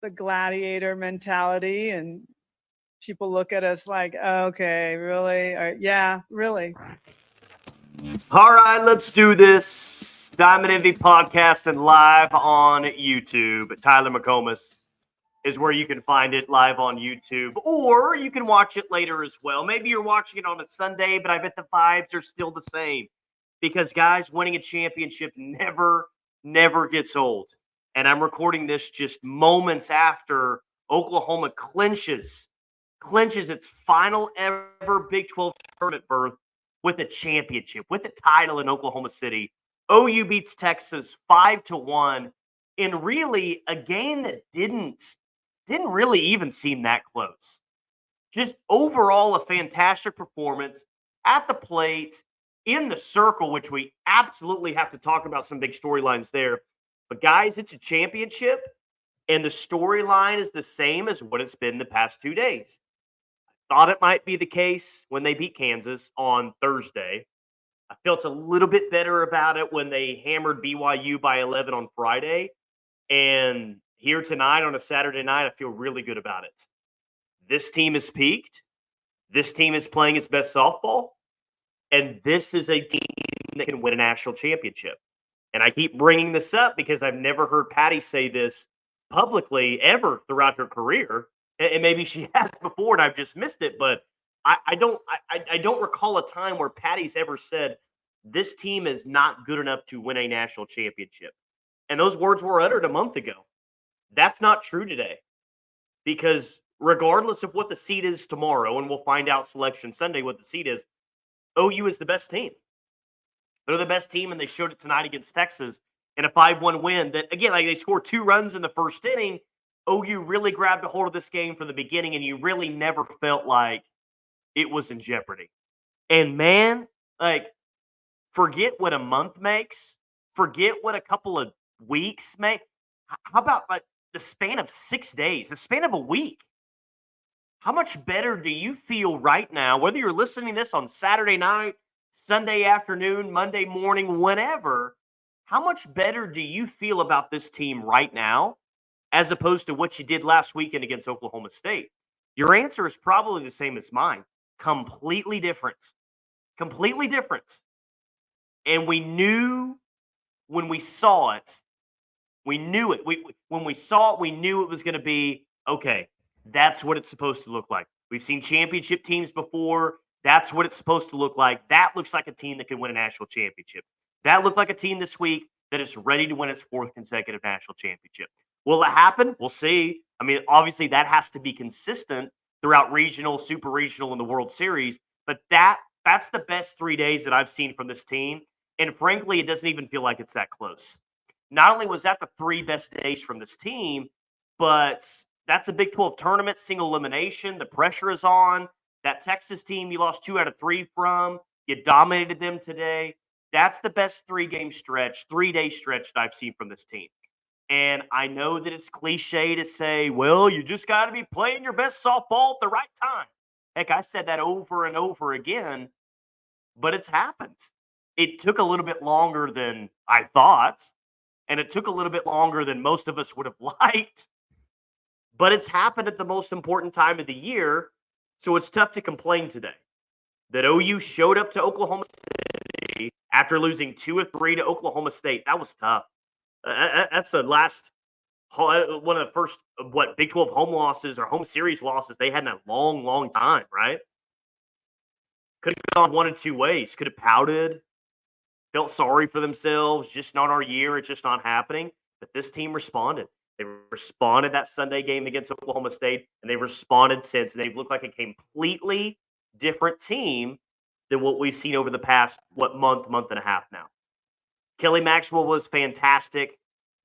the gladiator mentality, and people look at us like, okay, really? Or, yeah, really. All right, let's do this. Diamond Envy podcast and live on YouTube. Tyler McComas is where you can find it live on YouTube, or you can watch it later as well. Maybe you're watching it on a Sunday, but I bet the vibes are still the same because, guys, winning a championship never gets old. And I'm recording this just moments after Oklahoma clinches its final ever Big 12 tournament berth with a championship, with a title in Oklahoma City. OU beats Texas 5-1 in really a game that didn't really even seem that close. Just overall a fantastic performance at the plate, in the circle, which we absolutely have to talk about some big storylines there. But guys, it's a championship, and the storyline is the same as what it's been the past 2 days. Thought it might be the case when they beat Kansas on Thursday. I felt a little bit better about it when they hammered BYU by 11 on Friday. And here tonight on a Saturday night, I feel really good about it. This team is peaked. This team is playing its best softball. And this is a team that can win a national championship. And I keep bringing this up because I've never heard Patty say this publicly ever throughout her career. And maybe she has before and I've just missed it. But I don't recall a time where Patty's ever said, this team is not good enough to win a national championship. And those words were uttered a month ago. That's not true today because regardless of what the seed is tomorrow, and we'll find out Selection Sunday what the seed is, OU is the best team. They're the best team, and they showed it tonight against Texas in a 5-1 win that, again, like they scored 2 runs in the first inning. OU really grabbed a hold of this game from the beginning, and you really never felt like it was in jeopardy. And, man, like, forget what a month makes. Forget what a couple of weeks make. How about, like, the span of 6 days, the span of a week? How much better do you feel right now, whether you're listening to this on Saturday night, Sunday afternoon, Monday morning, whenever, how much better do you feel about this team right now as opposed to what you did last weekend against Oklahoma State? Your answer is probably the same as mine. Completely different. Completely different. And we knew when we saw it, we knew it. When we saw it, we knew it was going to be, okay, that's what it's supposed to look like. We've seen championship teams before. That's what it's supposed to look like. That looks like a team that can win a national championship. That looked like a team this week that is ready to win its 4th consecutive national championship. Will it happen? We'll see. I mean, obviously that has to be consistent throughout regional, super regional, and the World Series. But that's the best 3 days that I've seen from this team. And frankly, it doesn't even feel like it's that close. Not only was that the 3 best days from this team, but that's a Big 12 tournament, single elimination. The pressure is on. That Texas team you lost 2 out of 3 from, you dominated them today. That's the best 3-game stretch, 3-day stretch that I've seen from this team. And I know that it's cliche to say, well, you just got to be playing your best softball at the right time. Heck, I said that over and over again, but it's happened. It took a little bit longer than I thought, and it took a little bit longer than most of us would have liked, but it's happened at the most important time of the year. So it's tough to complain today that OU showed up to Oklahoma City after losing 2 of 3 to Oklahoma State. That was tough. That's the last one of the first Big 12 home losses or home series losses they had in a long time, right? Could have gone one of 2 ways. Could have pouted, felt sorry for themselves, just not our year, it's just not happening. But this team responded. They responded that Sunday game against Oklahoma State, and they've responded since. They've looked like a completely different team than what we've seen over the past, month and a half now. Kelly Maxwell was fantastic.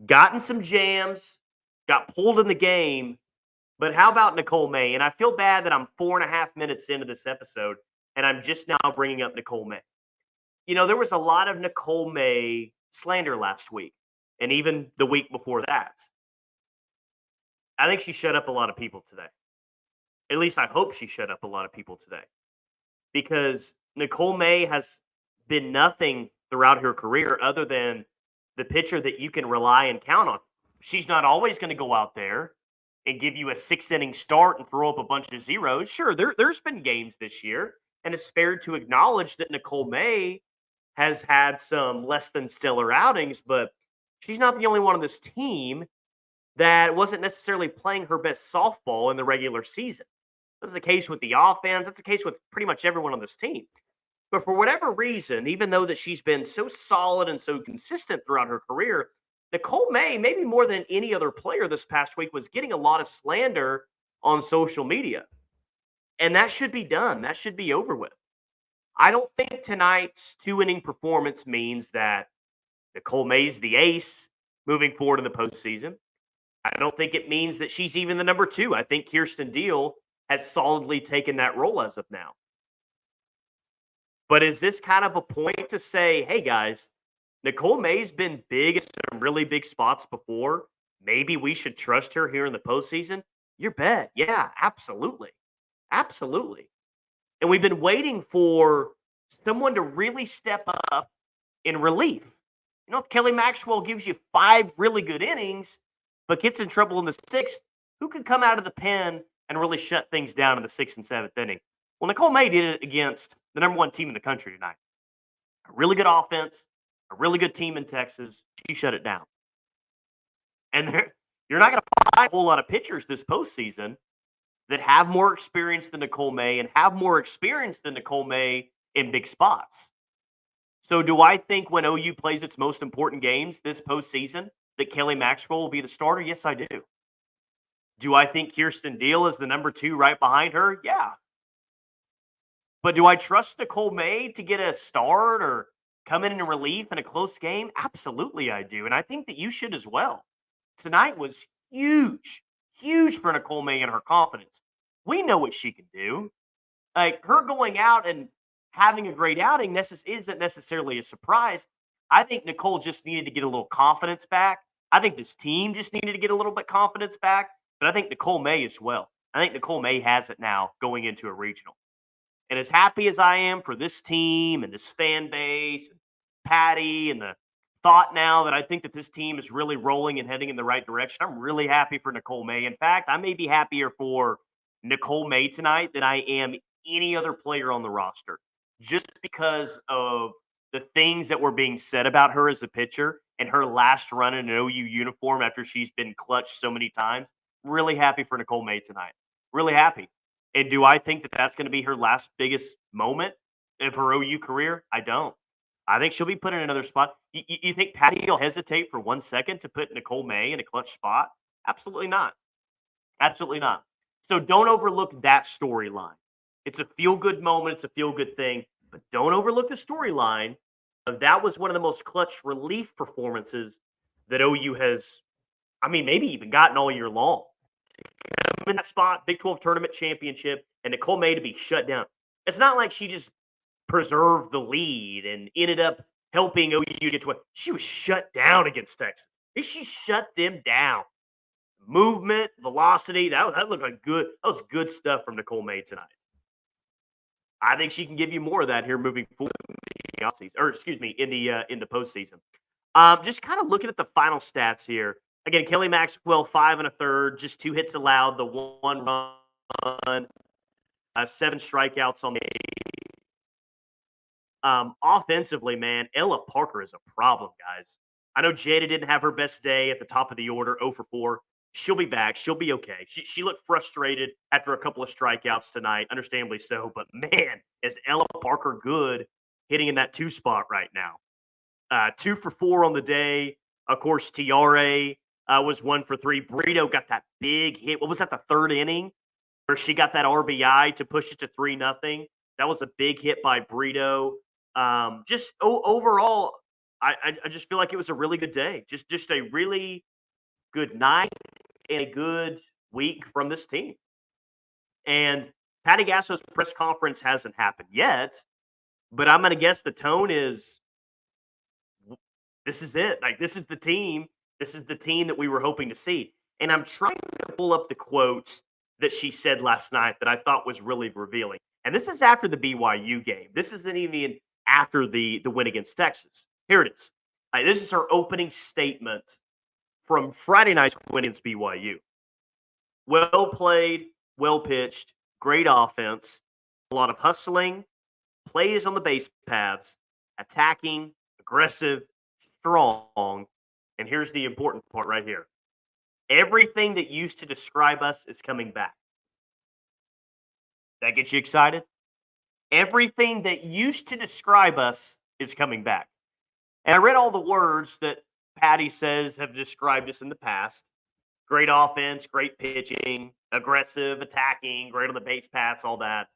Gotten some jams, got pulled in the game. But how about Nicole May? And I feel bad that I'm 4.5 minutes into this episode, and I'm just now bringing up Nicole May. You know, there was a lot of Nicole May slander last week, and even the week before that. I think she shut up a lot of people today. At least I hope she shut up a lot of people today. Because Nicole May has been nothing throughout her career other than the pitcher that you can rely and count on. She's not always going to go out there and give you a 6-inning start and throw up a bunch of zeros. Sure, there's been games this year, and it's fair to acknowledge that Nicole May has had some less than stellar outings, but she's not the only one on this team that wasn't necessarily playing her best softball in the regular season. That's the case with the offense. That's the case with pretty much everyone on this team. But for whatever reason, even though that she's been so solid and so consistent throughout her career, Nicole May, maybe more than any other player this past week, was getting a lot of slander on social media. And that should be done. That should be over with. I don't think tonight's 2-inning performance means that Nicole May's the ace moving forward in the postseason. I don't think it means that she's even the number 2. I think Kirsten Deal has solidly taken that role as of now. But is this kind of a point to say, hey, guys, Nicole May's been big in some really big spots before. Maybe we should trust her here in the postseason? You bet. Yeah, absolutely. Absolutely. And we've been waiting for someone to really step up in relief. You know, if Kelly Maxwell gives you 5 really good innings, but gets in trouble in the 6th, who can come out of the pen and really shut things down in the 6th and 7th inning? Well, Nicole May did it against the number 1 team in the country tonight. A really good offense, a really good team in Texas. She shut it down. And you're not going to find a whole lot of pitchers this postseason that have more experience than Nicole May and have more experience than Nicole May in big spots. So do I think when OU plays its most important games this postseason that Kelly Maxwell will be the starter? Yes, I do. Do I think Kirsten Deal is the number 2 right behind her? Yeah. But do I trust Nicole May to get a start or come in relief in a close game? Absolutely, I do. And I think that you should as well. Tonight was huge for Nicole May and her confidence. We know what she can do. Like, her going out and having a great outing isn't necessarily a surprise. I think Nicole just needed to get a little confidence back. I think this team just needed to get a little bit confidence back. But I think Nicole May as well. I think Nicole May has it now going into a regional. And as happy as I am for this team and this fan base, and Patty, and the thought now that I think that this team is really rolling and heading in the right direction, I'm really happy for Nicole May. In fact, I may be happier for Nicole May tonight than I am any other player on the roster, just because of the things that were being said about her as a pitcher and her last run in an OU uniform after she's been clutched so many times. Really happy for Nicole May tonight. Really happy. And do I think that that's going to be her last biggest moment of her OU career? I don't. I think she'll be put in another spot. You think Patty will hesitate for 1 second to put Nicole May in a clutch spot? Absolutely not. Absolutely not. So don't overlook that storyline. It's a feel-good moment. It's a feel-good thing. But don't overlook the storyline. That was one of the most clutch relief performances that OU has, maybe even gotten all year long. In that spot, Big 12 tournament championship, and Nicole May to be shut down. It's not like she just preserved the lead and ended up helping OU get to it. She was shut down against Texas. She shut them down. Movement, velocity, that looked like good. That was good stuff from Nicole May tonight. I think she can give you more of that here moving forward in the offseason, or excuse me, in the postseason. Just kind of looking at the final stats here. Again, Kelly Maxwell, 5 1/3, just 2 hits allowed, the 1 run, 7 strikeouts on the offensively, man, Ella Parker is a problem, guys. I know Jada didn't have her best day at the top of the order, 0 for 4. She'll be back. She'll be okay. She looked frustrated after a couple of strikeouts tonight, understandably so. But, man, is Ella Parker good hitting in that 2 spot right now. 2 for 4 on the day. Of course, Tiare was 1 for 3. Brito got that big hit. What was that, the 3rd inning? Where she got that RBI to push it to 3-0. That was a big hit by Brito. Overall, I just feel like it was a really good day. Just a really good night and a good week from this team. And Patty Gasso's press conference hasn't happened yet, but I'm going to guess the tone is, this is it. Like, this is the team. This is the team that we were hoping to see. And I'm trying to pull up the quotes that she said last night that I thought was really revealing. And this is after the BYU game. This isn't even after the win against Texas. Here it is. This is her opening statement from Friday night's win against BYU. Well played, well pitched, great offense, a lot of hustling, plays on the base paths, attacking, aggressive, strong. And here's the important part right here. Everything that used to describe us is coming back. That gets you excited? Everything that used to describe us is coming back. And I read all the words that Patty says have described us in the past. Great offense, great pitching, aggressive, attacking, great on the base paths, all that.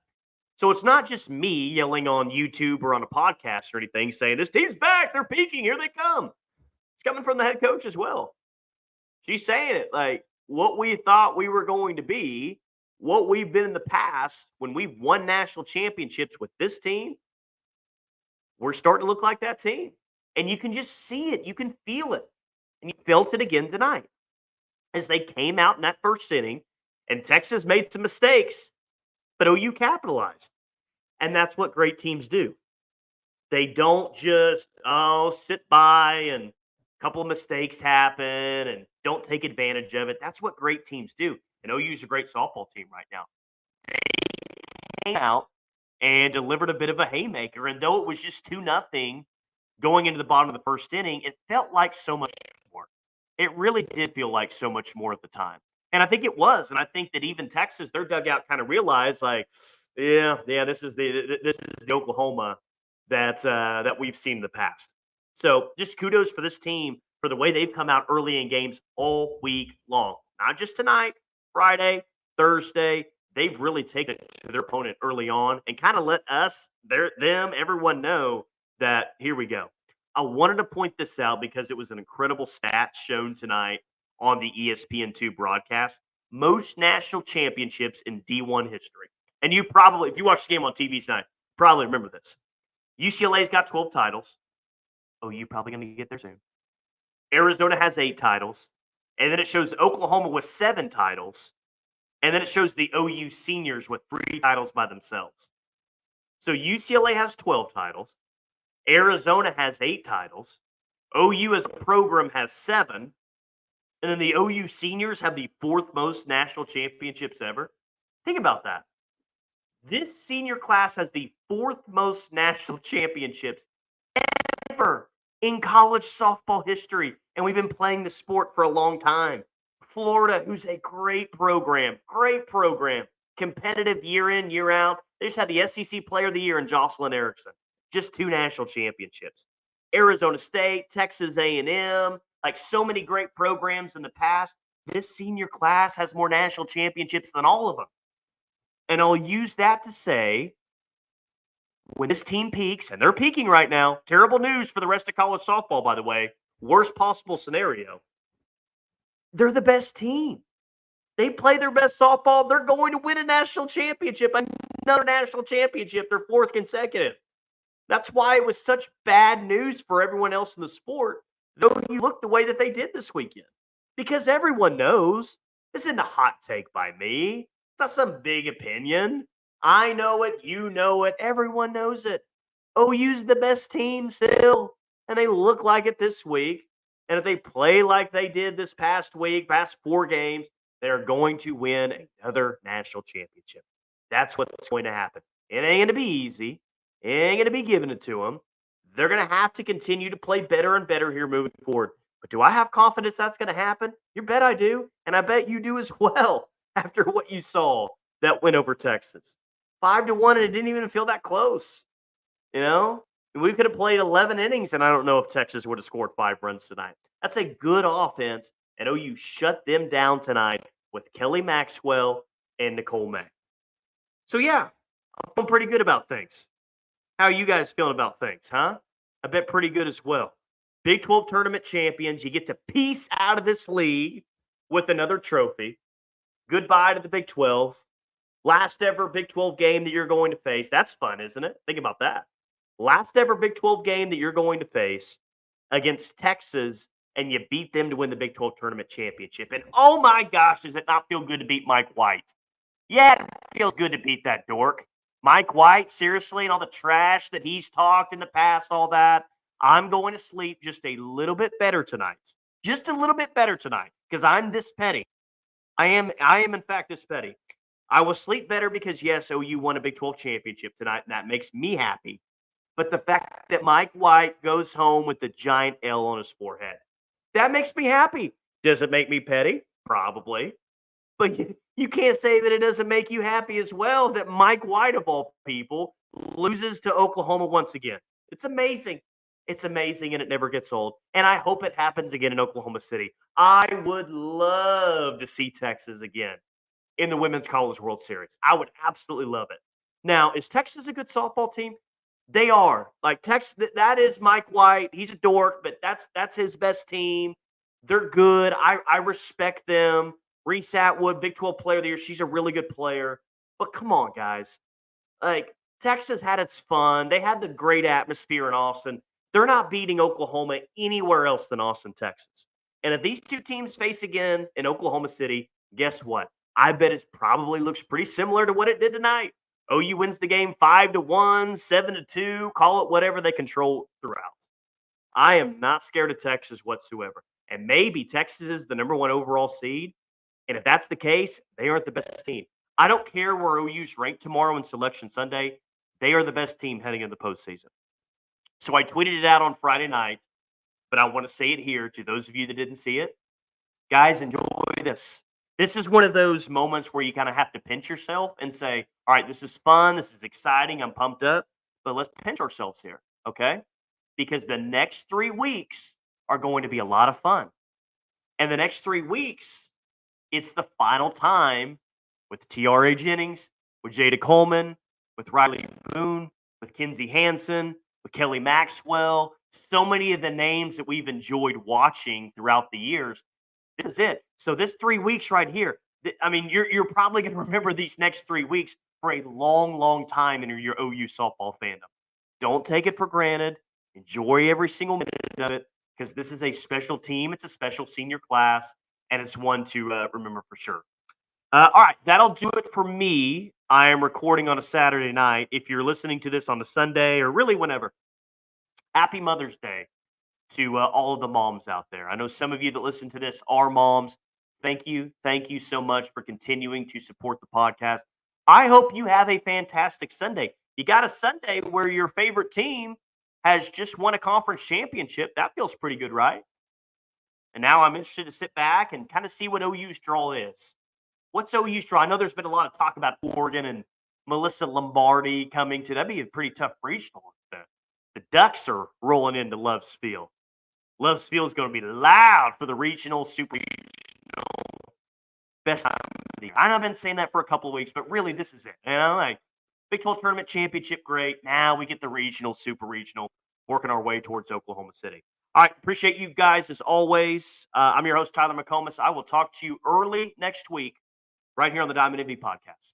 So it's not just me yelling on YouTube or on a podcast or anything saying, this team's back, they're peaking, here they come. It's coming from the head coach as well. She's saying it like what we thought we were going to be, what we've been in the past when we've won national championships with this team, we're starting to look like that team. And you can just see it. You can feel it. And you felt it again tonight as they came out in that first inning and Texas made some mistakes, but OU capitalized. And that's what great teams do. They don't just, sit by and a couple of mistakes happen and don't take advantage of it. That's what great teams do. And OU's a great softball team right now. They came out and delivered a bit of a haymaker. And though it was just 2-0 going into the bottom of the first inning, it felt like so much more. It really did feel like so much more at the time. And I think it was. And I think that even Texas, their dugout kind of realized like, yeah, this is the Oklahoma that we've seen in the past. So just kudos for this team for the way they've come out early in games all week long. Not just tonight, Friday, Thursday. They've really taken it to their opponent early on and kind of let us, everyone know that here we go. I wanted to point this out because it was an incredible stat shown tonight on the ESPN2 broadcast. Most national championships in D1 history. And you probably, if you watch the game on TV tonight, probably remember this. UCLA's got 12 titles. OU probably going to get there soon. Arizona has 8 titles. And then it shows Oklahoma with 7 titles. And then it shows the OU seniors with 3 titles by themselves. So UCLA has 12 titles. Arizona has 8 titles. OU as a program has 7. And then the OU seniors have the 4th most national championships ever. Think about that. This senior class has the 4th most national championships ever in college softball history. And we've been playing the sport for a long time. Florida, who's a great program, competitive year in, year out. They just had the SEC Player of the Year in Jocelyn Erickson. Just 2 national championships. Arizona State, Texas A&M, like so many great programs in the past. This senior class has more national championships than all of them. And I'll use that to say, when this team peaks, and they're peaking right now, terrible news for the rest of college softball, by the way, worst possible scenario, they're the best team. They play their best softball. They're going to win a national championship, another national championship, their 4th consecutive. That's why it was such bad news for everyone else in the sport, though you look the way that they did this weekend. Because everyone knows, this isn't a hot take by me. It's not some big opinion. I know it. You know it. Everyone knows it. OU's the best team still, and they look like it this week. And if they play like they did this past week, past 4 games, they're going to win another national championship. That's what's going to happen. It ain't going to be easy. It ain't going to be giving it to them. They're going to have to continue to play better and better here moving forward. But do I have confidence that's going to happen? You bet I do. And I bet you do as well after what you saw that win over Texas. 5-1, and it didn't even feel that close. You know? We could have played 11 innings, and I don't know if Texas would have scored 5 runs tonight. That's a good offense, and OU shut them down tonight with Kelly Maxwell and Nicole May. So, yeah, I'm feeling pretty good about things. How are you guys feeling about things, huh? I bet pretty good as well. Big 12 tournament champions. You get to peace out of this league with another trophy. Goodbye to the Big 12. Last ever Big 12 game that you're going to face. That's fun, isn't it? Think about that. Last ever Big 12 game that you're going to face against Texas, and you beat them to win the Big 12 tournament championship. And oh my gosh, does it not feel good to beat Mike White? Yeah, it feels good to beat that dork. Mike White, seriously, and all the trash that he's talked in the past, all that. I'm going to sleep just a little bit better tonight. Just a little bit better tonight because I'm this petty. I am in fact this petty. I will sleep better because yes, OU won a Big 12 championship tonight, and that makes me happy. But the fact that Mike White goes home with the giant L on his forehead, that makes me happy. Does it make me petty? Probably. But you can't say that it doesn't make you happy as well that Mike White, of all people, loses to Oklahoma once again. It's amazing. It's amazing, and it never gets old. And I hope it happens again in Oklahoma City. I would love to see Texas again in the Women's College World Series. I would absolutely love it. Now, is Texas a good softball team? They are. Like Texas, that is Mike White. He's a dork, but that's his best team. They're good. I respect them. Reese Atwood, Big 12 Player of the Year. She's a really good player. But come on, guys. Like Texas had its fun. They had the great atmosphere in Austin. They're not beating Oklahoma anywhere else than Austin, Texas. And if these two teams face again in Oklahoma City, guess what? I bet it probably looks pretty similar to what it did tonight. OU wins the game 5-1, 7-2, call it whatever they control throughout. I am not scared of Texas whatsoever. And maybe Texas is the number 1 overall seed. And if that's the case, they aren't the best team. I don't care where OU's ranked tomorrow in Selection Sunday. They are the best team heading into the postseason. So I tweeted it out on Friday night, but I want to say it here to those of you that didn't see it. Guys, enjoy this. This is one of those moments where you kind of have to pinch yourself and say, all right, this is fun. This is exciting. I'm pumped up. But let's pinch ourselves here, okay? Because the next 3 weeks are going to be a lot of fun. And the next 3 weeks, it's the final time with T.R.A. Jennings, with Jada Coleman, with Riley Boone, with Kinsey Hansen, with Kelly Maxwell, so many of the names that we've enjoyed watching throughout the years. This is it. So this 3 weeks right here, I mean, you're probably going to remember these next 3 weeks for a long, long time in your OU softball fandom. Don't take it for granted. Enjoy every single minute of it because this is a special team. It's a special senior class, and it's one to remember for sure. All right, that'll do it for me. I am recording on a Saturday night. If you're listening to this on a Sunday or really whenever, happy Mother's Day to all of the moms out there. I know some of you that listen to this are moms. Thank you. Thank you so much for continuing to support the podcast. I hope you have a fantastic Sunday. You got a Sunday where your favorite team has just won a conference championship. That feels pretty good, right? And now I'm interested to sit back and kind of see what OU's draw is. What's OU's draw? I know there's been a lot of talk about Oregon and Melissa Lombardi coming to. That'd be a pretty tough regional. The Ducks are rolling into Love's Field. Love's Field is going to be loud for the regional, super regional best time of the year. I know I've been saying that for a couple of weeks, but really this is it. You know, like Big 12 tournament championship, great. Now we get the regional, super regional, working our way towards Oklahoma City. All right, appreciate you guys as always. I'm your host, Tyler McComas. I will talk to you early next week right here on the Diamond Envy podcast.